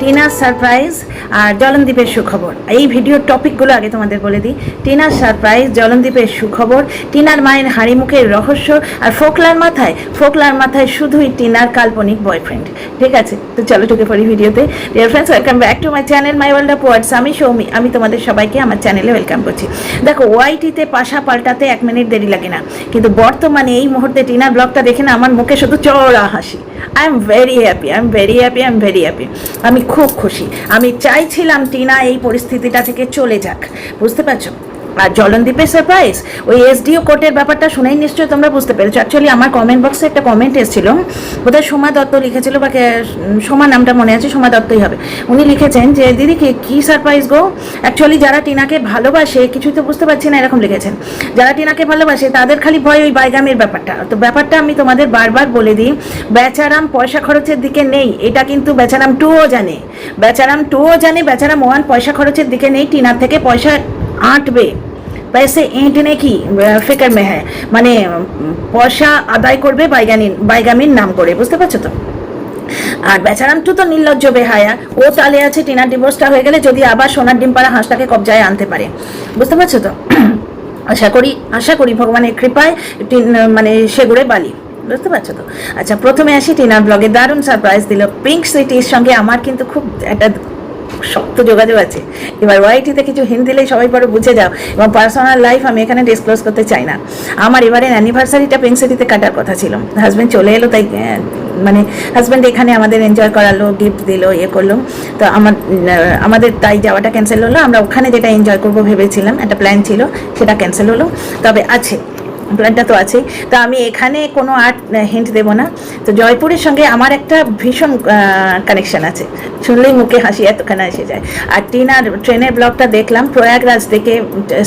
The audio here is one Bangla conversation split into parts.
টিনার সারপ্রাইজ আর জলনদীপের সুখবর। এই ভিডিওর টপিকগুলো আগে তোমাদের বলে দিই। টিনার সারপ্রাইজ, জলনদীপের সুখবর, টিনার মায়ের হাঁড়ি মুখের রহস্য, আর ফোকলার মাথায় শুধুই টিনার কাল্পনিক বয়ফ্রেন্ড। ঠিক আছে, তো চলো ঢুকে পড়ি ভিডিওতে। Dear friends, welcome back to my channel my world of words. আমি সৌমি, আমি তোমাদের সবাইকে আমার চ্যানেলে ওয়েলকাম করছি। দেখো, ওয়াইটিতে পাশা পাল্টাতে 1 মিনিট দেরি লাগে না, কিন্তু বর্তমানে এই মুহূর্তে টিনার ব্লগটা দেখে না আমার মুখে শুধু চড়া হাসি। I am very happy. আমি খুব খুশি। আমি চাইছিলাম টিনা এই পরিস্থিতিটা থেকে চলে যাক, বুঝতে পারছো? আর জলনদীপের সারপ্রাইজ, ওই এসডিও কোর্টের ব্যাপারটা শুনেই নিশ্চয়ই তোমরা বুঝতে পেরেছো। অ্যাকচুয়ালি আমার কমেন্ট বক্সে একটা কমেন্ট এসেছিল, বোধহয় সোমা দত্ত লিখেছিল, বা সোমা নামটা মনে আছে, সোমা দত্তই হবে। উনি লিখেছেন যে দিদি কি সারপ্রাইজ গো। অ্যাকচুয়ালি যারা টিনাকে ভালোবাসে, কিছুই তো বুঝতে পারছি না, এরকম লিখেছেন। যারা টিনাকে ভালোবাসে তাদের খালি ভয় ওই বাইগামের ব্যাপারটা। তো ব্যাপারটা আমি তোমাদের বারবার বলে দিই, বেচারাম পয়সা খরচের দিকে নেই, এটা কিন্তু বেচারাম 2ও জানে। বেচারাম 1 পয়সা খরচের দিকে নেই, টিনার থেকে পয়সা আঁটবে। पैसे ऐंठने की फिक्र में है, মানে পয়সা আদায় করবে বাইগামির নাম করে, বুঝতে পারছো তো? আর বেচারাম তো নির্লজ্জ বেহায়া, ও তালে আছে টিনার ডিভোর্সটা হয়ে গেলে যদি আবার সোনার ডিম পাড়া হাঁসটাকে কবজায় আনতে পারে, বুঝতে পারছো তো? আশা করি ভগবানের কৃপায় মানে সেগুড়ে বালি, বুঝতে পারছো তো? আচ্ছা, প্রথমে আসি টিনার ব্লগে দারুণ সারপ্রাইজ দিল পিঙ্ক সুইটির সঙ্গে। আমার কিন্তু খুব একটা শক্ত যোগাযোগ আছে। এবার ওয়াইটিতে কিছু হিন্ট দিলেই সবাই পরে বুঝে যাও, এবং পার্সোনাল লাইফ আমি এখানে ডিসক্লোজ করতে চাই না। আমার এবারের অ্যানিভার্সারিটা পিঙ্ক সিটিতে কাটার কথা ছিল, হাজব্যান্ড চলে এলো, তাই মানে হাজব্যান্ড এখানে আমাদের এনজয় করালো, গিফট দিল, ইয়ে করলো। তো আমাদের তাই যাওয়াটা ক্যান্সেল হলো। আমরা ওখানে যেটা এনজয় করবো ভেবেছিলাম, একটা প্ল্যান ছিল, সেটা ক্যান্সেল হলো। তবে আছে, প্ল্যানটা তো আছেই। তো আমি এখানে কোনো হিন্ট দেবো না। তো জয়পুরের সঙ্গে আমার একটা ভীষণ কানেকশন আছে, শুনলেই মুখে হাসি এতখানে এসে যায়। আর টিনার ট্রেনের ব্লগটা দেখলাম, প্রয়াগরাজ দেখে,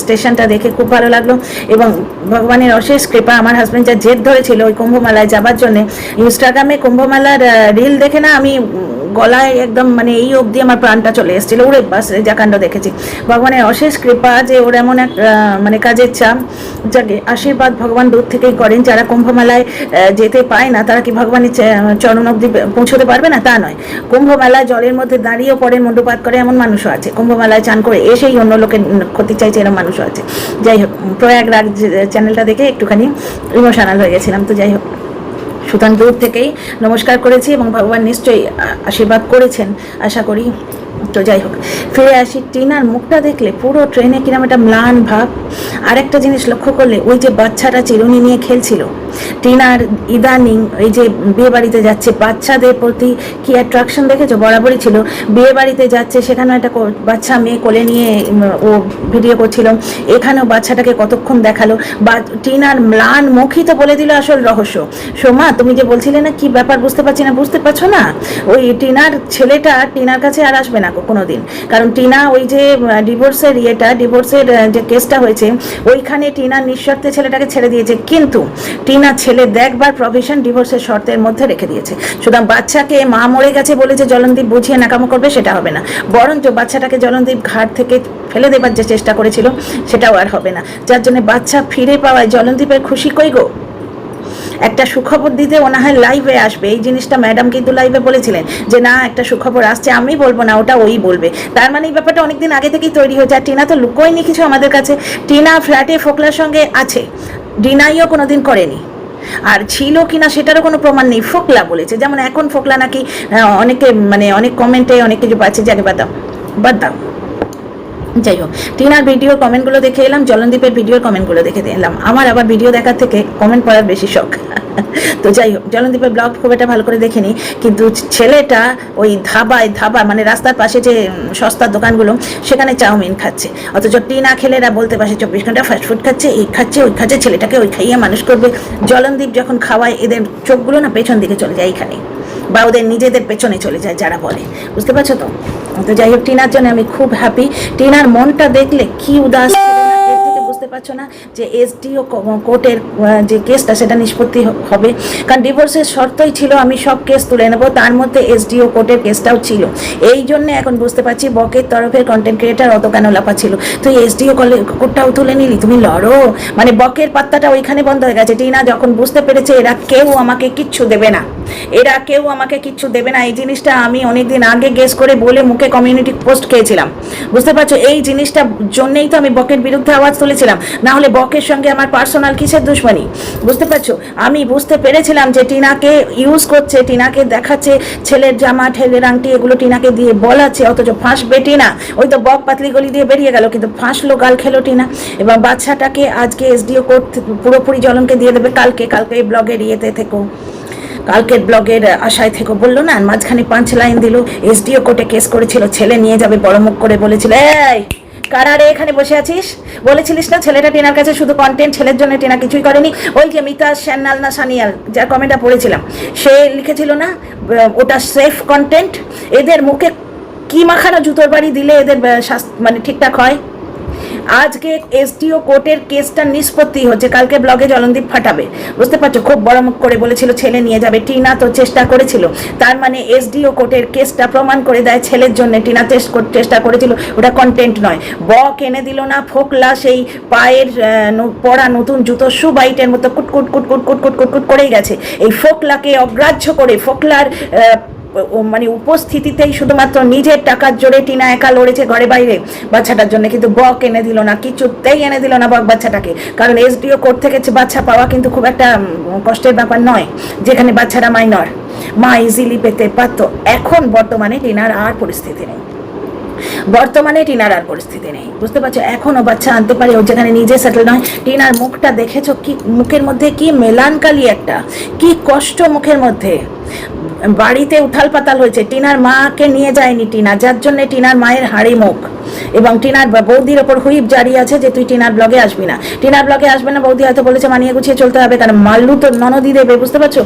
স্টেশনটা দেখে খুব ভালো লাগলো। এবং ভগবানের অশেষ কৃপা, আমার হাজব্যান্ড যা জেদ ধরেছিল ওই কুম্ভমেলায় যাবার জন্যে, ইনস্টাগ্রামে কুম্ভমেলার রিল দেখে না আমি গলায় একদম মানে এই অবধি আমার প্রাণটা চলে এসেছিলো। ওরে বাস, যা কাণ্ড দেখেছি। ভগবানের অশেষ কৃপা যে ওর এমন এক মানে কাজের চাপ, যাকে আশীর্বাদ ভগবান দূর থেকেই করেন। যারা কুম্ভমেলায় যেতে পায় না তারা কি ভগবানের চরণ অবধি পৌঁছতে পারবে না? তা নয়। কুম্ভমেলায় জলের মধ্যে দাঁড়িয়েও পড়েন, মুন্ডুপাত করে এমন মানুষও আছে। কুম্ভমেলায় চান করে এসেই অন্য লোকের ক্ষতি চাইছে এরকম মানুষও আছে। যাই হোক, প্রয়াগরাজ চ্যানেলটা দেখে একটুখানি ইমোশনাল হয়ে গেছিলাম। তো যাই হোক, সুতরাং দূর থেকেই নমস্কার করেছি, এবং ভগবান নিশ্চয়ই আশীর্বাদ করেছেন আশা করি। তো যাই হোক, ফিরে আসি। টিনার মুখটা দেখলে পুরো ট্রেনে কিরম একটা ম্লান ভাব। আর একটা জিনিস লক্ষ্য করলে, ওই যে বাচ্চাটা চিরুনি নিয়ে খেলছিল, টিনার ইদানিং এই যে বিয়ে বাড়িতে যাচ্ছে, বাচ্চাদের প্রতি কি অ্যাট্রাকশন দেখেছো? বরাবরই ছিল। বিয়ে বাড়িতে যাচ্ছে, সেখানেও একটা বাচ্চা মেয়ে কোলে নিয়ে ও ভিডিও করছিল, এখানেও বাচ্চাটাকে কতক্ষণ দেখালো। বা টিনার ম্লান মুখই তো বলে দিল আসল রহস্য। সোমা, তুমি যে বলছিলে না কি ব্যাপার বুঝতে পারছো না, ওই টিনার ছেলেটা টিনার কাছে আর আসবে না কোনো দিন। কারণ টিনা ওই যে ডিভোর্সের যে কেসটা হয়েছে, ওইখানে টিনা নিঃশর্তে ছেলেটাকে ছেড়ে দিয়েছে, কিন্তু টিনা ছেলে দেখবার প্রভিশন ডিভোর্সের শর্তের মধ্যে রেখে দিয়েছে। সুতরাং বাচ্চাকে মা মরে গেছে বলে যে জলনদীপ বুঝিয়ে নাকামো করবে সেটা হবে না, বরঞ্চ বাচ্চাটাকে জলনদীপ ঘাট থেকে ফেলে দেবার যে চেষ্টা করেছিল সেটাও আর হবে না। যার জন্য বাচ্চা ফিরে পাওয়ায় জলনদীপের খুশি কই গো। একটা সুখবর দিতে ও না হয় লাইভে আসবে, এই জিনিসটা ম্যাডাম কিন্তু লাইভে বলেছিলেন যে না, একটা সুখবর আসছে, আমি বলবো না, ওটা ওই বলবে। তার মানে এই ব্যাপারটা অনেকদিন আগে থেকেই তৈরি হয়েছে। আর টিনা তো লুকোয়নি কিছু আমাদের কাছে। টিনা ফ্ল্যাটে ফোকলার সঙ্গে আছে, ডিনাইও কোনোদিন করেনি। আর ছিল কিনা সেটারও কোনো প্রমাণ নেই, ফোকলা বলেছে। যেমন এখন ফোকলা নাকি অনেকে মানে অনেক কমেন্টে অনেক কিছু পাচ্ছে, যাকে বাদ দাও। যাই হোক, টিনার ভিডিওর কমেন্টগুলো দেখে এলাম, জলনদীপের ভিডিওর কমেন্টগুলো দেখে এলাম। আমার আবার ভিডিও দেখার থেকে কমেন্ট পড়ার বেশি শখ। তো যাই হোক, জলনদীপের ব্লগ খুব একটা ভালো করে দেখিনি, কিন্তু ছেলেটা ওই ধাবা মানে রাস্তার পাশে যে সস্তার দোকানগুলো, সেখানে চাউমিন খাচ্ছে। অথচ টিনা খেলেরা বলতে পারছে 24 ঘন্টা ফাস্টফুড খাচ্ছে, এই খাচ্ছে ওই খাচ্ছে, ছেলেটাকে ওই খাইয়ে মানুষ করবে। জলনদীপ যখন খাওয়ায়, এদের চোখগুলো না পেছন দিকে চলে যায় এইখানে, বা ওদের নিজেদের পেছনে চলে যায় যারা বলে, বুঝতে পারছো তো? তো যাই হোক, টিনার জন্য আমি খুব হ্যাপি। টিনার মনটা দেখলে কি উদাস, এর থেকে বুঝতে পারছো না যে এসডিও কোর্টের যে কেসটা সেটা নিষ্পত্তি হবে? কারণ ডিভোর্সের শর্তই ছিল আমি সব কেস তুলে নেবো, তার মধ্যে এসডিও কোর্টের কেসটাও ছিল। এই জন্য এখন বুঝতে পারছি বকের তরফের কন্টেন্ট ক্রিয়েটার অত কেন লাফা ছিল। তুই এসডিও কোর্টটাও তুলে নিলি, তুমি লড়ো। মানে বকের পাত্তাটা ওইখানে বন্ধ হয়ে গেছে। টিনা যখন বুঝতে পেরেছে এরা কেউ আমাকে কিচ্ছু দেবে না, এরা কেউ আমাকে কিচ্ছু দেবে না, এই জিনিসটা আমি অনেকদিন আগে গেস করে বলে মুখে কমিউনিটি পোস্ট খেয়েছিলাম। বুঝতে পারছো, এই জিনিসটার জন্যই তো আমি বকের বিরুদ্ধে আওয়াজ তুলেছিলাম, না হলে বকের সঙ্গে আমার পার্সোনাল কিসের দুশ্মনী? বুঝতে পারছো, আমি বুঝতে পেরেছিলাম যে টিনাকে ইউজ করছে, টিনাকে দেখাচ্ছে ছেলের জামা ঠেলের আংটি এগুলো টিনাকে দিয়ে বলাচ্ছে, অথচ ফাঁসবে টিনা। ওই তো বক পাতলি গলি দিয়ে বেরিয়ে গেল, কিন্তু ফাঁসলো, গাল খেলো টিনা। এবং বাচ্চাটাকে আজকে এসডিও কোর্ট পুরোপুরি জলনকে দিয়ে দেবে কালকে। কালকে এই ব্লগের ইয়েতে থেকো, কালকের ব্লগের আশায় থেকে বললো না, মাঝখানে 5 লাইন দিল। এসডিও কোর্টে কেস করেছিল, ছেলে নিয়ে যাবে, বড় মুখ করে বলেছিল, এই কারা রে এখানে বসে আছিস? বলেছিলিস না ছেলেটা টিনার কাছে শুধু কন্টেন্ট, ছেলের জন্য টিনা কিছুই করেনি। ওই যে মিতা সান্যাল না সানিয়াল যার কমেন্টটা পড়েছিলাম, সে লিখেছিল না ওটা সেফ কন্টেন্ট। এদের মুখে কি মাখানো জুতোর বাড়ি দিলে এদের মানে ঠিকঠাক হয়? আজকে এসডিও কোর্টের কেসটা নিষ্পত্তি হচ্ছে, কালকে ব্লগে জলনদীপ ফাটাবে। বুঝতে পারছো, খুব বড় মুখ করে বলেছিল ছেলে নিয়ে যাবে। টিনা তো চেষ্টা করেছিল, তার মানে এসডিও কোর্টের কেসটা প্রমাণ করে দেয় ছেলের জন্য টিনা চেষ্টা করেছিল, ওটা কন্টেন্ট নয়। বক এনে দিল না ফোকলা সেই পায়ের পরা নতুন জুতো শু বাইটের মতো কুটকুট কুটকুট কুটকুট কুটকুট করেই গেছে। এই ফোকলাকে অগ্রাহ্য করে, ফোকলার মানে উপস্থিতিতেই শুধুমাত্র নিজের টাকার জোরে টিনা একা লড়েছে ঘরে বাইরে বাচ্চাটার জন্য, কিন্তু বক এনে দিল না, কিছুতেই এনে দিল না বক বাচ্চাটাকে। কারণ এসডিও কোর্ট থেকে বাচ্চা পাওয়া কিন্তু খুব একটা কষ্টের ব্যাপার নয়, যেখানে বাচ্চারা মাইনর, মা ইজিলি পেতে পারতো। এখন বর্তমানে টিনার আর পরিস্থিতি নেই, বর্তমানে টিনার আর পরিস্থিতি নেই। বুঝতে পারছো, এখনও বাচ্চা আনতে পারে, ও যেখানে নিজে সেটেল নয়। টিনার মুখটা দেখেছো, কি মুখের মধ্যে কি মেলানকালি একটা, কি কষ্ট মুখের মধ্যে। বাড়িতে উথাল পাতাল হয়েছে, টিনার মাকে নিয়ে যায়নি টিনা, যার জন্য টিনার মায়ের হাড়ি মুখ। এবং টিনার বৌদির ওপর হুইপ জারি আছে যে তুই টিনার ব্লগে আসবি না, টিনার ব্লগে আসবে না। বৌদি হয়তো বলেছে মানিয়ে গুছিয়ে চলতে হবে, কারণ মাল্লু তো ননদি দেবে। বুঝতে পারছো,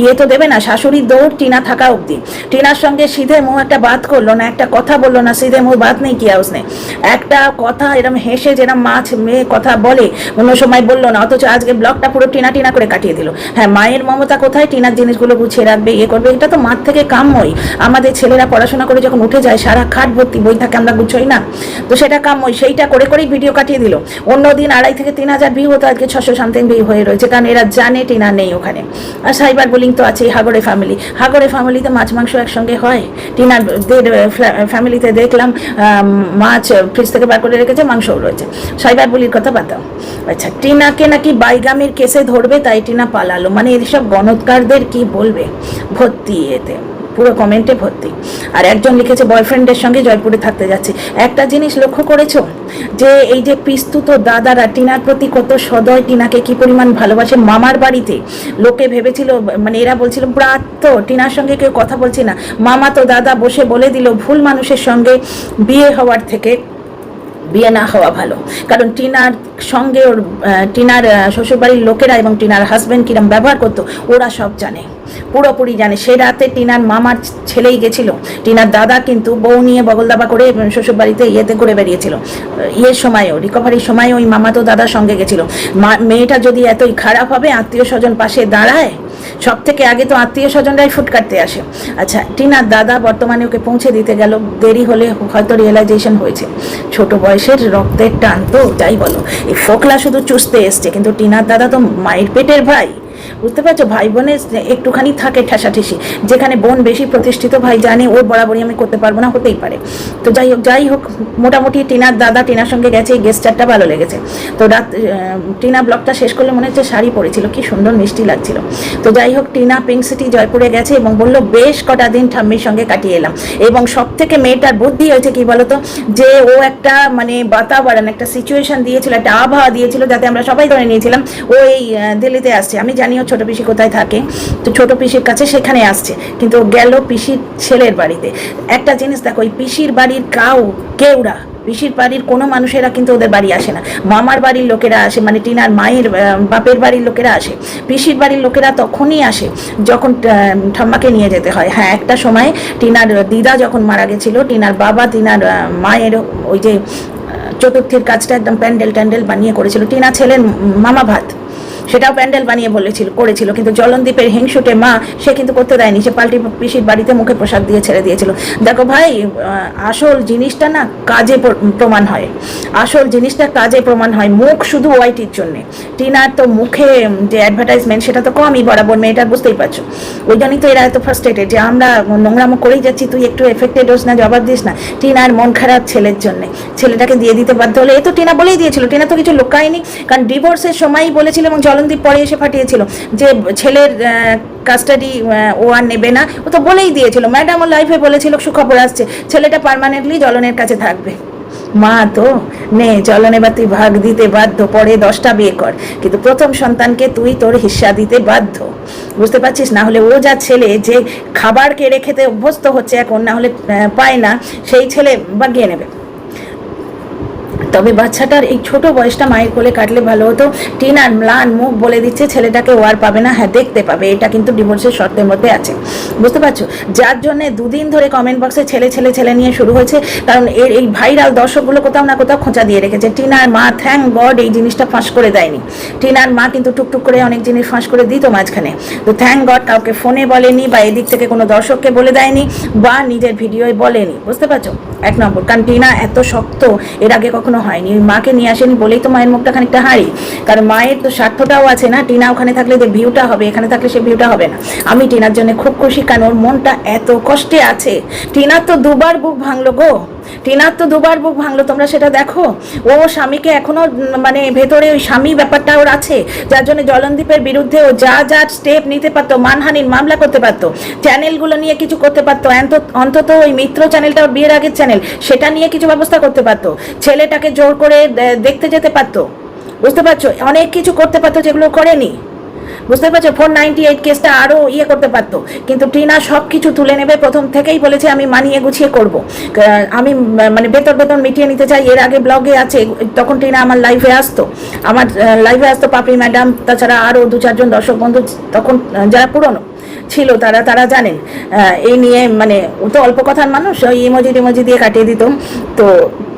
ইয়ে তো দেবে না, শাশুড়ির দৌড় টিনা থাকা অবধি। টিনার সঙ্গে সিধে মুখ একটা বাত করলো না, একটা কথা বললো না, সিধে মুখ বাত নেই, কি হাউস নেই, একটা কথা এরম হেসে যেরম মাছ মেয়ে কথা বলে অন্য সময় বললো না। অথচ আজকে ব্লগটা পুরো টিনা টিনা করে কাটিয়ে দিল। হ্যাঁ, মায়ের মমতা কোথায়? টিনার জিনিসগুলো গুছিয়ে রাখবে, ইয়ে করবে, এটা তো মার থেকে কাম্যই। আমাদের ছেলেরা পড়াশোনা করে যখন উঠে যায় সারা খাট ভর্তি বই থাকে, আমরা গুছোই না, তো সেটা কাম্যই। সেইটা করে করেই ভিডিও কাটিয়ে দিল। অন্যদিন 2,500 থেকে 3,000 ভিউ হতো, আজকে 600 সামথিং ভিউ হয়ে রয়েছে, কারণ এরা জানে টিনা নেই ওখানে। আর সাইবার বুলিং তো আছেই। হাগরে ফ্যামিলিতে মাছ মাংস একসঙ্গে হয়। টিনার ফ্যামিলিতে দেখলাম মাছ ফ্রিজ থেকে বার করে রেখেছে, মাংসও রয়েছে। সাইবার বুলির কথা বাদ দাও। আচ্ছা, টিনাকে নাকি বাইগামির কেসে ধরবে, তাই টিনা পালালো। মানে এইসব গণৎকারদের কি বলবে, ভর্তি এতে, পুরো কমেন্টে ভর্তি। আর একজন লিখেছে বয়ফ্রেন্ডের সঙ্গে জয়পুরে থাকতে যাচ্ছে। একটা জিনিস লক্ষ্য করেছো যে এই যে পিস্তুত দাদারা টিনার প্রতি কত সদয়, টিনাকে কি পরিমাণ ভালোবাসে। মামার বাড়িতে লোকে ভেবেছিল, মানে এরা বলছিল ব্রাত তো টিনার সঙ্গে কেউ কথা বলছে না, মামা তো দাদা বসে বলে দিল ভুল মানুষের সঙ্গে বিয়ে হওয়ার থেকে বিয়ে না হওয়া ভালো। কারণ টিনার সঙ্গে ওর টিনার শ্বশুরবাড়ির লোকেরা এবং টিনার হাজব্যান্ড কিরম ব্যবহার করতো ওরা সব জানে, পুরোপুরি জানে। সে রাতে টিনার মামার ছেলেই গেছিল, টিনার দাদা কিন্তু বউ নিয়ে বগলদাবা করে শ্বশুরবাড়িতে ইয়েতে করে বেরিয়েছিল। ইয়ের সময়ও, রিকভারির সময় ওই মামা তো দাদার সঙ্গে গেছিল। মেয়েটা যদি এতই খারাপ হবে, আত্মীয় স্বজন পাশে দাঁড়ায়, সব থেকে আগে তো আত্মীয় স্বজনরাই ফুট কাটতে আসে। আচ্ছা, টিনার দাদা বর্তমানে ওকে পৌঁছে দিতে গেল, দেরি হলে হয়তো রিয়েলাইজেশন হয়েছে। ছোট বয়সের রক্তের টান তো, যাই বলো। এই ফোকলা শুধু চুষতে এসছে, কিন্তু টিনার দাদা তো মায়ের পেটের ভাই। বুঝতে পারছো, ভাই বোনের একটুখানি থাকে ঠেসাঠেসি, যেখানে বোন বেশি প্রতিষ্ঠিত, ভাই জানে ওর বরাবরই আমি করতে পারবো না, হতেই পারে। তো যাই হোক মোটামুটি টিনার দাদা টিনার সঙ্গে গেছে, এই গেস্টারটা ভালো লেগেছে। তো টিনা ব্লগটা শেষ করলে মনে হচ্ছে শাড়ি পরেছিল, কি সুন্দর মিষ্টি লাগছিল। তো যাই হোক, টিনা পিঙ্ক সিটি জয়পুরে গেছে এবং বললো বেশ কটা দিন ঠাম্মির সঙ্গে কাটিয়ে এলাম। এবং সব থেকে মেয়েটার বুদ্ধি হয়েছে কি বলতো, যে ও একটা মানে বাতাবরণ, একটা সিচুয়েশন দিয়েছিল, একটা আবহাওয়া দিয়েছিল, যাতে আমরা সবাই ধরে নিয়েছিলাম ও এই দিল্লিতে আসছে। আমি জানিও ছোট পিসি কোথায় থাকে, তো ছোট পিসির কাছে সেখানে আসছে, কিন্তু গেল পিসির ছেলের বাড়িতে। একটা জিনিস দেখো, ওই পিসির বাড়ির কেউরা, পিসির বাড়ির কোনো মানুষেরা কিন্তু ওদের বাড়ি আসে না, মামার বাড়ির লোকেরা আসে, মানে টিনার মায়ের বাপের বাড়ির লোকেরা আসে। পিসির বাড়ির লোকেরা তখনই আসে যখন ঠাম্মাকে নিয়ে যেতে হয়। হ্যাঁ, একটা সময় টিনার দিদা যখন মারা গেছিল, টিনার বাবা টিনার মায়ের ওই যে চতুর্থীর কাজটা একদম প্যান্ডেল ট্যান্ডেল বানিয়ে করেছিল। টিনা ছেলের মামা ভাত সেটাও প্যান্ডেল বানিয়ে করেছিল, কিন্তু জলনদীপের হিংসুটে মা সে কিন্তু করতে দেয়নি, সে পাল্টি পিসির বাড়িতে মুখে প্রসাদ দিয়ে ছেড়ে দিয়েছিল। দেখো ভাই, আসল জিনিসটা না কাজে প্রমাণ হয়, আসল জিনিসটা কাজে প্রমাণ হয়, মুখ শুধু ওয়াইটির জন্যে। টিনার তো মুখে যে অ্যাডভার্টাইজমেন্ট সেটা তো কমই বরাবর, মেয়েটার বুঝতেই পারছো। ওই জন্যই তো এরা এত ফ্রাস্ট্রেটেড যে আমরা নোংরামো করেই যাচ্ছি, তুই একটু এফেক্টেড হোস না, জবাব দিস না। টিনার মন খারাপ ছেলের জন্যে, ছেলেটাকে দিয়ে দিতে বাধ্য হলে। এ তো টিনা বলেই দিয়েছিল, টিনা তো কিছু লুকায়নি, কারণ ডিভোর্সের সময়ই বলেছিল এবং জলনদীপ পরে এসে ফাটিয়েছিল যে ছেলের কাস্টাডি ও আর নেবে না, ও তো বলেই দিয়েছিল। ম্যাডাম ও লাইফে বলেছিল সুখবর আসছে, ছেলেটা পার্মানেন্টলি জলনের কাছে থাকবে। মা তো নে জলন, এবার তুই ভাগ দিতে বাধ্য, পরে 10টা বিয়ে কর, কিন্তু প্রথম সন্তানকে তুই তোর হিস্সা দিতে বাধ্য, বুঝতে পারছিস? না হলে ও যা ছেলে যে খাবার কেড়ে খেতে অভ্যস্ত হচ্ছে এখন, না হলে পায় না, সেই ছেলে বাগিয়ে নেবে। তবে বাচ্চাটার এই ছোট বয়সটা মায়ের কোলে কাটলে ভালো হতো। টিনার ম্লান মুখ বলে দিচ্ছে ছেলেটাকে ও আর পাবে না, হ্যাঁ দেখতে পাবে, এটা কিন্তু ডিভোর্সের শর্তের মধ্যে আছে, বুঝতে পারছো? যার জন্য দুদিন ধরে কমেন্ট বক্সে ছেলে ছেলে ছেলে নিয়ে শুরু হয়েছে, কারণ এই ভাইরাল দর্শকগুলো কোথাও না কোথাও খোঁচা দিয়ে রেখেছে। টিনার মা থ্যাংক গড এই জিনিসটা ফাঁস করে দেয়নি। টিনার মা কিন্তু টুকটুক করে অনেক জিনিস ফাঁস করে দিত মাঝখানে, তো থ্যাংক গড কাউকে ফোনে বলেনি বা এদিক থেকে কোনো দর্শককে বলে দেয়নি বা নিজের ভিডিওয় বলেনি, বুঝতে পারছো? 1 নম্বর, কারণ টিনা এত শক্ত এর আগে কখনো হয়নি। মাকে নিয়ে আসেনি বলেই তো মায়ের মুখটা খানিকটা হাঁড়ি, কারণ মায়ের তো স্বার্থটাও আছে না। টিনা ওখানে থাকলে যে ভিউটা হবে, এখানে থাকলে সে ভিউটা হবে না। আমি টিনার জন্য খুব খুশি, কারণ ওর মনটা এত কষ্টে আছে। টিনার তো 2বার বুক ভাঙলো গো, টিনার তো 2বার বুক ভাঙলো, তোমরা সেটা দেখো। ও স্বামীকে এখনো মানে ভেতরে ওই স্বামী ব্যাপারটা ওর আছে, যার জন্য জলনদীপের বিরুদ্ধে ও যা যা স্টেপ নিতে পারতো, মানহানির মামলা করতে পারতো, চ্যানেলগুলো নিয়ে কিছু করতে পারতো, অন্তত ওই মিত্র চ্যানেলটা ওর বিয়ের আগের চ্যানেল, সেটা নিয়ে কিছু ব্যবস্থা করতে পারতো, ছেলেটাকে জোর করে দেখতে যেতে পারতো, বুঝতে পারছো? অনেক কিছু করতে পারতো যেগুলো করেনি, বুঝতে পারছো? 498 কেসটা আরও করতে পারতো, কিন্তু টিনা সব কিছু তুলে নেবে। প্রথম থেকেই বলেছে আমি মানিয়ে গুছিয়ে করব, আমি মানে বেতন মিটিয়ে নিতে চাই। এর আগে ব্লগে আছে, তখন টিনা আমার লাইভে আসতো, পাপড়ি ম্যাডাম, তাছাড়া আরও 2-4 জন দর্শক বন্ধু তখন যারা পুরনো ছিল তারা জানেন এই নিয়ে। মানে ও তো অল্প কথার মানুষ, ওই ইমোজি দিয়ে কাটিয়ে দিত। তো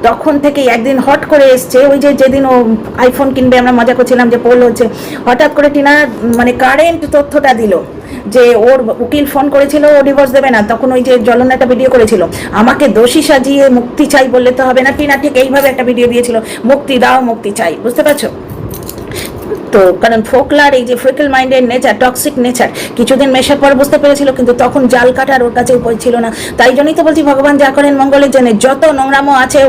তখন থেকেই একদিন হট করে এসছে, ওই যেদিন ও আইফোন কিনবে আমরা মজা করছিলাম যে পোল হচ্ছে, হঠাৎ করে টিনা মানে কারেন্ট তথ্যটা দিল যে ওর উকিল ফোন করেছিল ও ডিভোর্স দেবে না। তখন ওই যে জলন একটা ভিডিও করেছিল, আমাকে দোষী সাজিয়ে মুক্তি চাই বললে তো হবে না। টিনা ঠিক এইভাবে একটা ভিডিও দিয়েছিল, মুক্তি দাও, মুক্তি চাই, বুঝতে পারছো? তো কারণ ফোকলার এই যে ফ্রিকল মাইন্ডের নেচার, টক্সিক নেচার, কিছুদিন মেশার পর বুঝতে পেরেছিল, কিন্তু তখন জাল কাটার ওর কাছে উপায় ছিল না। তাই জন্যই তো বলছি ভগবান যা করেন মঙ্গলের জন্য। যত নোংরামো আছে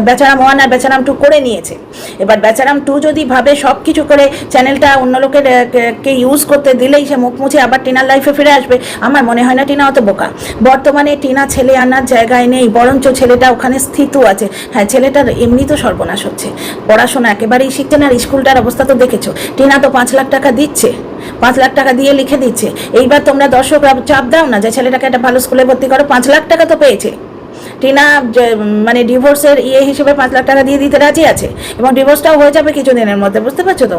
বেচারাম 1 আর বেচারাম 2 করে নিয়েছে। এবার বেচারাম 2 যদি ভাবে সব কিছু করে চ্যানেলটা অন্য লোকের কে ইউজ করতে দিলেই সে মুখ মুছে আবার টিনার লাইফে ফিরে আসবে, আমার মনে হয় না টিনা অত বোকা। বর্তমানে টিনা ছেলে আনার জায়গায় নেই, বরঞ্চ ছেলেটা ওখানে স্থিত আছে। হ্যাঁ, ছেলেটার এমনি তো সর্বনাশ হচ্ছে, পড়াশোনা একেবারেই শিখছে না, আর স্কুলটার অবস্থা তো দেখেছো। টিনা তো 5 লাখ টাকা দিচ্ছে, 5 লাখ টাকা দিয়ে লিখে দিচ্ছে। এইবার তোমরা দর্শকরা চাপ দাও না যে ছেলেটাকে একটা ভালো স্কুলে ভর্তি করো, 5 লাখ টাকা তো পেয়েছে। টিনা মানে ডিভোর্সের হিসেবে 5 লাখ টাকা দিয়ে দিতে রাজি আছে, এবং ডিভোর্সটাও হয়ে যাবে কিছুদিনের মধ্যে, বুঝতে পারছো তো?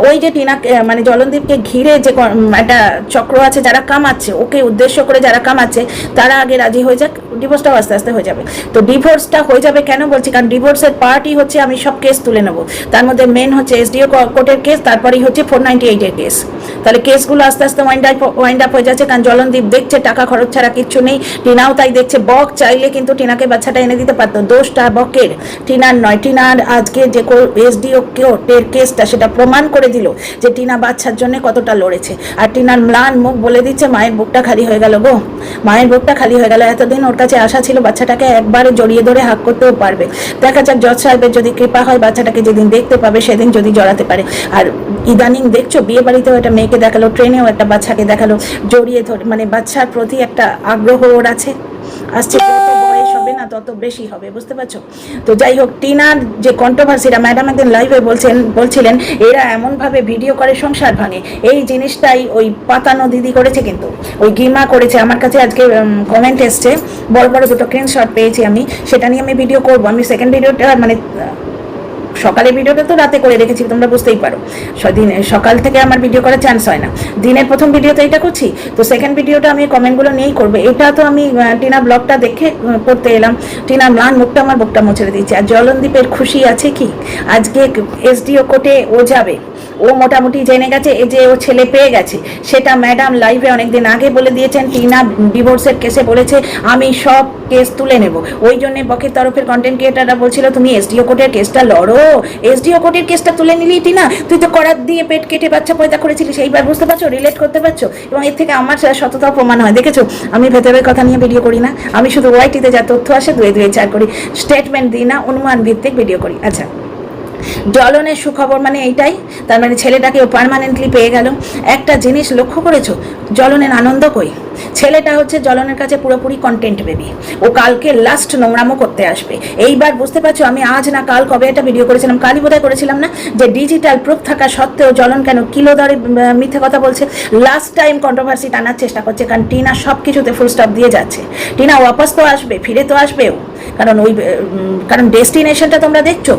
ওই যে টিনা মানে জলনদীপকে ঘিরে যে একটা চক্র আছে যারা কামাচ্ছে, ওকে উদ্দেশ্য করে যারা কামাচ্ছে, তারা আগে রাজি হয়ে যাক, ডিভোর্সটাও আস্তে আস্তে হয়ে যাবে। তো ডিভোর্সটা হয়ে যাবে কেন বলছি, কারণ ডিভোর্সের পার্টই হচ্ছে আমি সব কেস তুলে নেবো। তার মধ্যে মেন হচ্ছে এসডিও কোর্টের কেস, তারপরেই হচ্ছে 498-এর কেস। তাহলে কেসগুলো আস্তে আস্তে ওয়াইন্ড আপ হয়ে যাচ্ছে, কারণ জলনদীপ দেখছে টাকা খরচ ছাড়া কিচ্ছু নেই, টিনাও তাই দেখছে। বক চাইলে কিন্তু টিনাকে বাচ্চাটা এনে দিতে পারতো, দোষটা বকের, টিনার নয়। টিনার আজকে যে এসডিও কোর্টের কেসটা সেটা প্রমাণ করে দিল যে টিনা বাচ্চার জন্য কতটা লড়েছে। আর টিনার ম্লান মুখ বলে দিচ্ছে মায়ের বুকটা খালি হয়ে গেল গো, মায়ের বুকটা খালি হয়ে গেল। এতদিন ওর কাছে আশা ছিল বাচ্চাটাকে একবারে জড়িয়ে ধরে হাক করতেও পারবে। দেখা যাক জজ সাহেবের যদি কৃপা হয়, বাচ্চাটাকে যেদিন দেখতে পাবে সেদিন যদি জড়াতে পারে। আর ইদানিং দেখছো বিয়ে বাড়িতেও একটা মেয়েকে দেখালো, ট্রেনেও একটা বাচ্চাকে দেখালো, জড়িয়ে ধরে, মানে বাচ্চার প্রতি একটা আগ্রহ ওর আছে। আসছে যত বয়স হবে না তত বেশি হবে, বুঝতে পারছো? তো যাই হোক, টিনার যে কন্ট্রোভার্সিটা, ম্যাডাম একদিন লাইভে বলছিলেন এরা এমনভাবে ভিডিও করে সংসার ভাঙে, এই জিনিসটাই ওই পাতানো দিদি করেছে, কিন্তু ওই গিমা করেছে। আমার কাছে আজকে কমেন্ট এসছে, বড় বড় 2টো স্ক্রিনশট পেয়েছি আমি, সেটা নিয়ে আমি ভিডিও করবো। আমি সেকেন্ড ভিডিওটা মানে সকালে ভিডিওটা তো রাতে করে রেখেছি, তোমরা বুঝতেই পারো। সকাল থেকে আমার ভিডিও করার চান্স হয় না, দিনের প্রথম ভিডিও তো এটা করছি, তো সেকেন্ড ভিডিওটা আমি কমেন্টগুলো নিয়েই করবো। এটা তো আমি টিনা ব্লগটা দেখে করতে এলাম। টিনা ম্লান মুখটা আমার বুকটা মুছে দিচ্ছে। আর জলনদীপের খুশি আছে কি, আজকে এসডিও কোর্টে ও যাবে, ও মোটামুটি জেনে গেছে যে ও ছেলে পেয়ে গেছে। সেটা ম্যাডাম লাইভে অনেকদিন আগে বলে দিয়েছেন। টিনা ডিভোর্সের কেসে বলেছে আমি সব কেস তুলে নেব, ওই জন্য বকের তরফের কন্টেন্ট ক্রিয়েটাররা বলছিল তুমি এসডিও কোর্টের কেসটা লড়ো, এসডিও কোর্টের কেসটা তুলে নিলি টিনা, তুই তো করাত দিয়ে পেট কেটে বাচ্চা পয়দা করেছিলিস। এইবার বুঝতে পারছো, রিলেট করতে পারছো, এবং এর থেকে আমার সততা প্রমাণ হয়। দেখেছো, আমি ভেতরের কথা নিয়ে ভিডিও করি না, আমি শুধু ওয়াইটিতে যা তথ্য আসে দুয়ে দুয়ে চার করি, স্টেটমেন্ট দিই না, অনুমান ভিত্তিক ভিডিও করি। আচ্ছা, জলনের সুখবর মানে এইটাই, তার মানে ছেলেটাকে ও পার্মানেন্টলি পেয়ে গেল। একটা জিনিস লক্ষ্য করেছো, জলনের আনন্দ কই? ছেলেটা হচ্ছে জলনের কাছে পুরোপুরি কন্টেন্ট বেবি, ও কালকে লাস্ট নোংরামো করতে আসবে। এইবার বুঝতে পারছো, আমি আজ না কাল কবে একটা ভিডিও করেছিলাম, কালই বোধহয় করেছিলাম না, যে ডিজিটাল প্রুফ থাকা সত্ত্বেও জলন কেন কিলো দরে মিথ্যে কথা বলছে। লাস্ট টাইম কন্ট্রোভার্সি টানার চেষ্টা করছে, কারণ টিনা সব কিছুতে ফুল স্টপ দিয়ে যাচ্ছে। টিনা ওয়াপাস তো আসবে, ফিরে তো আসবেও, কারণ ডেস্টিনেশনটা তোমরা দেখছো,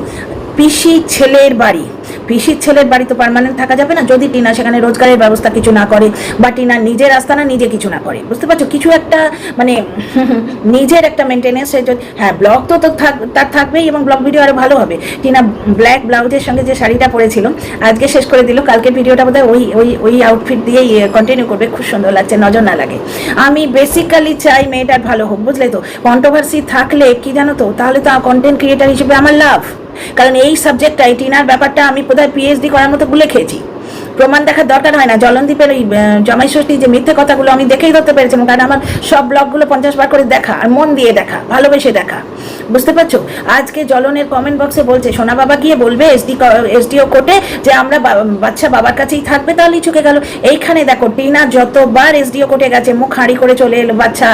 পিসির ছেলের বাড়ি। পিসির ছেলের বাড়ি তো পার্মানেন্ট থাকা যাবে না যদি টিনা সেখানে রোজগারের ব্যবস্থা কিছু না করে, বা টিনা নিজের আস্তানা নিজে কিছু না করে। বুঝতে পারছো, কিছু একটা মানে নিজের একটা মেনটেনেন্স। হ্যাঁ, ব্লগ তো তার থাকবেই, এবং ব্লগ ভিডিও আরও ভালো হবে। টিনা ব্ল্যাক ব্লাউজের সঙ্গে যে শাড়িটা পরেছিল আজকে শেষ করে দিল, কালকের ভিডিওটা বোধহয় ওই আউটফিট দিয়েই কন্টিনিউ করবে। খুব সুন্দর লাগছে, নজর না লাগে। আমি বেসিক্যালি চাই মেয়েটার ভালো হোক, বুঝলে তো। কন্ট্রোভার্সি থাকলে কি জানো তো, তাহলে তো কন্টেন্ট ক্রিয়েটার হিসেবে আমার লাভ, কারণ এই সাবজেক্টটাই টিনার ব্যাপারটা আমি বোধহয় পিএইচডি করার মতো ভুলে খেয়েছি। প্রমাণ দেখার দরকার হয় না। জলনদীপের ওই জামাই ষষ্ঠী যে মিথ্যে কথাগুলো আমি দেখেই ধরতে পেরেছিলাম, কারণ আমার সব ব্লগগুলো 50 বার করে দেখা, আর মন দিয়ে দেখা, ভালোবেসে দেখা। বুঝতে পারছো, আজকে জলনের কমেন্ট বক্সে বলছে সোনা বাবা গিয়ে বলবে এসডিও কোর্টে যে আমরা বাচ্চা বাবার কাছেই থাকবে, তাহলেই চুকে গেল। এইখানে দেখো, টিনা যতবার এসডিও কোর্টে গেছে মুখ হাঁড়ি করে চলে এলো, বাচ্চা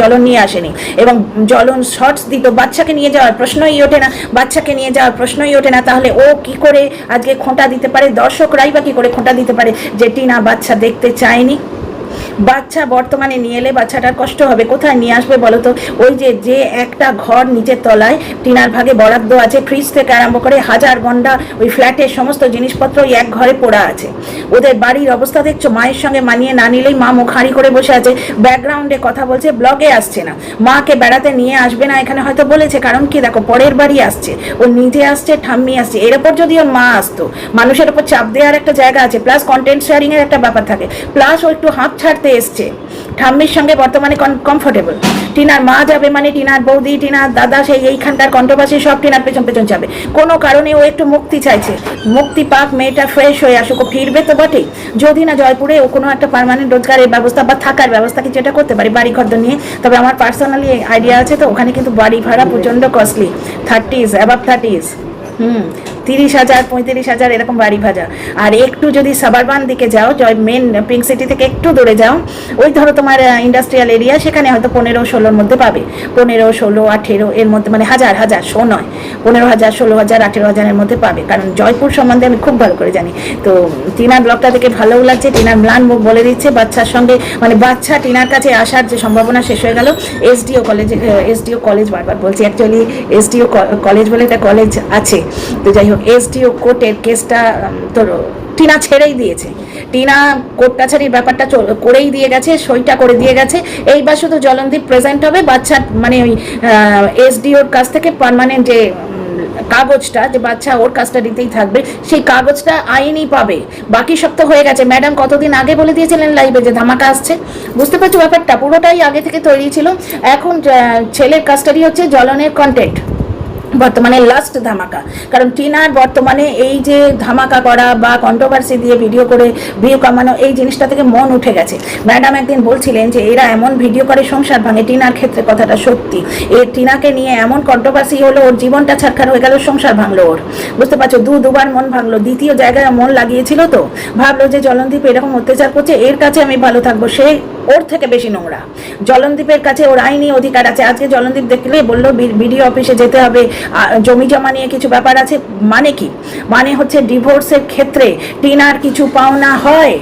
জলন নিয়ে আসেনি, এবং জলন শর্টস দিত, বাচ্চাকে নিয়ে যাওয়ার প্রশ্নই ওঠে না, বাচ্চাকে নিয়ে যাওয়ার প্রশ্নই ওঠে না। তাহলে ও কি করে আজকে খোঁটা দিতে পারে, দর্শকরাই বা কি করে খোঁটা দিতে পারে যে টিনা বাচ্চা দেখতে চায়নি? বাচ্চা বর্তমানে নিয়ে এলে বাচ্চাটার কষ্ট হবে, কোথায় নিয়ে আসবে বলো তো? ওই যে একটা ঘর নিচের তলায় টিনার ভাগে বরাদ্দ আছে, ফ্রিজ থেকে আরম্ভ করে হাজার গন্ডা ওই ফ্ল্যাটের সমস্ত জিনিসপত্র ওই এক ঘরে পড়া আছে। ওদের বাড়ির অবস্থা দেখছো, মায়ের সঙ্গে মানিয়ে না নিলেই মা মুখ হাঁড়ি করে বসে আছে, ব্যাকগ্রাউন্ডে কথা বলছে, ব্লগে আসছে না। মাকে বেড়াতে নিয়ে আসবে না এখানে হয়তো বলেছে, কারণ কি দেখো, পরের বাড়ি আসছে, ও নিজে আসছে, ঠাম্মি আসছে। এর ওপর যদি ওর মা আসতো, মানুষের ওপর চাপ দেওয়ার একটা জায়গা আছে, প্লাস কন্টেন্ট শেয়ারিং এর একটা ব্যাপার থাকে, প্লাস ও একটু হাঁপ ছাড়তে এসছে, ঠাম্মির সঙ্গে বর্তমানে কমফোর্টেবল। টিনার মা যাবে মানে টিনার বৌদি, টিনার দাদা, সেই এইখানকার কন্ট্রোভার্সি সব টিনার পেছন পেছন যাবে। কোনো কারণে ও একটু মুক্তি চাইছে, মুক্তি পাক, মেয়েটা ফ্রেশ হয়ে আসুক, ও ফিরবে তো বটেই। যদি না জয়পুরে ও কোনো একটা পার্মানেন্ট রোজগারের ব্যবস্থা বা থাকার ব্যবস্থা কিছু একটা করতে পারে, বাড়ি ঘর নিয়ে। তবে আমার পার্সোনালি আইডিয়া আছে, তো ওখানে কিন্তু বাড়ি ভাড়া প্রচণ্ড কস্টলি, 30s অ্যাবাভ 30s, 30,000 35,000 এরকম বাড়ি ভাজা। আর একটু যদি সাবারবান দিকে যাও, মেন পিঙ্ক সিটি থেকে একটু দূরে যাও, ওই ধরো তোমার ইন্ডাস্ট্রিয়াল এরিয়া, সেখানে হয়তো 15-16 মধ্যে পাবে, 15, 16, 18 এর মধ্যে, মানে হাজার শো নয়, 15,000, 16,000, 18,000 মধ্যে পাবে। কারণ জয়পুর সম্বন্ধে আমি খুব ভালো করে জানি। তো টিনার ব্লগটা দেখে ভালোও লাগছে, টিনার ম্লান মুখ বলে দিচ্ছে বাচ্চার সঙ্গে, মানে বাচ্চা টিনার কাছে আসার যে সম্ভাবনা শেষ হয়ে গেল। এসডিও কলেজ বারবার বলছি, অ্যাকচুয়ালি এসডিও কলেজ বলে একটা কলেজ আছে, তো যাই হোক, এসডিও কোর্টের কেসটা তো টিনা ছেড়েই দিয়েছে। টিনা কোর্ট কাছারির ব্যাপারটা করেই দিয়ে গেছে, সইটা করে দিয়ে গেছে। এইবার শুধু জলনদীপ প্রেজেন্ট হবে, বাচ্চা মানে ওই এসডিওর কাছ থেকে পার্মানেন্ট যে কাগজটা, যে বাচ্চা ওর কাস্টাডিতেই থাকবে, সেই কাগজটা আইনি পাবে। বাকি সব তো হয়ে গেছে। ম্যাডাম কতদিন আগে বলে দিয়েছিলেন লাইভে যে ধামাকা আসছে। বুঝতে পারছো ব্যাপারটা, পুরোটাই আগে থেকে তৈরি ছিল। এখন ছেলের কাস্টাডি হচ্ছে জলনের কন্টেন্ট, বর্তমানে লাস্ট ধামাকা। কারণ টিনার বর্তমানে এই যে ধামাকা করা বা কন্ট্রোভার্সি দিয়ে ভিডিও করে ভিউ কামানো, এই জিনিসটা থেকে মন উঠে গেছে। ম্যাডাম একদিন বলছিলেন যে এরা এমন ভিডিও করে সংসার ভাঙে, টিনার ক্ষেত্রে কথাটা সত্যি। টিনাকে নিয়ে এমন কন্ট্রোভার্সি হলো, ওর জীবনটা ছাড়খাড় হয়ে গেল, সংসার ভাঙলো ওর। বুঝতে পারছো, দুবার মন ভাঙলো, দ্বিতীয় জায়গায় মন লাগিয়েছিল, তো ভাবলো যে জলনদীপ এরকম অত্যাচার করছে, এর কাছে আমি ভালো থাকবো, সে ওর থেকে বেশি নোংরা। জলনদীপের কাছে ওর আইনি অধিকার আছে। আজকে জলনদীপ দেখলে বললো বিডিও অফিসে যেতে হবে, জমি জমা নিয়ে কিছু ব্যাপার আছে। মানে কি? মানে হচ্ছে ডিভোর্সের ক্ষেত্রে টিনার কিছু পাওনা হয়,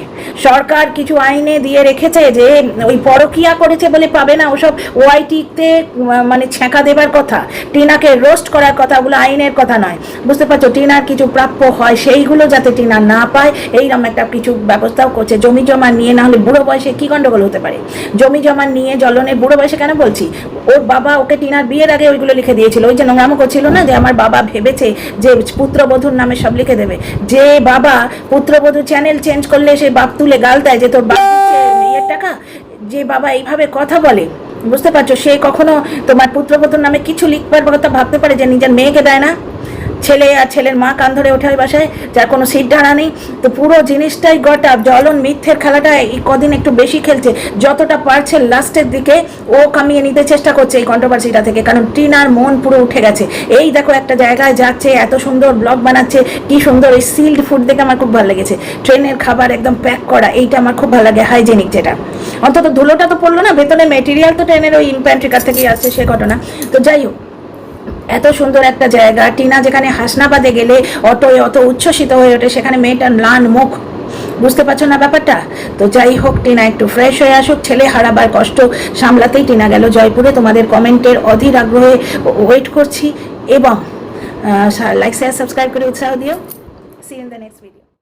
সরকার কিছু আইনে দিয়ে রেখেছে যে ওই পরকিয়া করেছে বলে পাবে না, ওসব ওআইটিতে মানে ছ্যাঁকা দেবার কথা, টিনাকে রোস্ট করার কথা, ওগুলো আইনের কথা নয়। বুঝতে পারছো? টিনার কিছু প্রাপ্য হয় সেইগুলো যাতে টিনা না পায় এইরকম একটা কিছু ব্যবস্থাও করছে। জমি জমা নিয়ে, না হলে বুড়ো বয়সে কি গন্ডগোল হতে পারে। জমি জমা নিয়ে জলনের বুড়ো বয়সে কেন বলছি, ওর বাবা ওকে টিনার বিয়ের আগে ওইগুলো লিখে দিয়েছিল। ওই যে নোংরামো করছিল না, যে আমার বাবা ভেবেছে যে পুত্রবধূর নামে সব লিখে দেবে। যে বাবা পুত্রবধূ চ্যানেল চেঞ্জ করলে সে বাপ তুলে গাল দেয় যে তোর বাপ মেয়ের টাকা, যে বাবা এইভাবে কথা বলে, বুঝতে পারছো, সে কখনো তোমার পুত্রবধূর নামে কিছু লিখবার কথা ভাবতে পারে যে নিজের মেয়েকে দেয় না? ছেলে আর ছেলের মা কান ধরে ওঠে ওই বাসায়, যার কোনো সিট ঢাড়া নেই। তো পুরো জিনিসটাই গটা জলন মিথ্যের খেলাটা এই কদিন একটু বেশি খেলছে। যতটা পারছে লাস্টের দিকে ও কামিয়ে নিতে চেষ্টা করছে এই কন্ট্রোভার্সিটা থেকে, কারণ টিনার মন পুরো উঠে গেছে। এই দেখো একটা জায়গায় যাচ্ছে, এত সুন্দর ব্লগ বানাচ্ছে, কি সুন্দর এই সিল্ড ফুড দেখে আমার খুব ভালো লেগেছে। ট্রেনের খাবার একদম প্যাক করা, এইটা আমার খুব ভালো লাগে, হাইজেনিক যেটা। অন্তত ধুলোটা তো পড়লো না, ভেতরে মেটেরিয়াল তো ট্রেনের ওই ইনপ্যান্ট্রিকার থেকেই আসছে, সে ঘটনা। তো যাই হোক, এত সুন্দর একটা জায়গা, টিনা যেখানে হাসনাবাদে গেলে অটোয় অত উচ্ছ্বসিত হয়ে ওঠে, সেখানে মেয়েটার ম্লান মুখ। বুঝতে পারছো না ব্যাপারটা? তো যাই হোক, টিনা একটু ফ্রেশ হয়ে আসুক। ছেলে হারাবার কষ্ট সামলাতেই টিনা গেল জয়পুরে। তোমাদের কমেন্টের অধীর আগ্রহে ওয়েট করছি, এবং লাইক শেয়ার সাবস্ক্রাইব করে উৎসাহ দিও। See in the next video.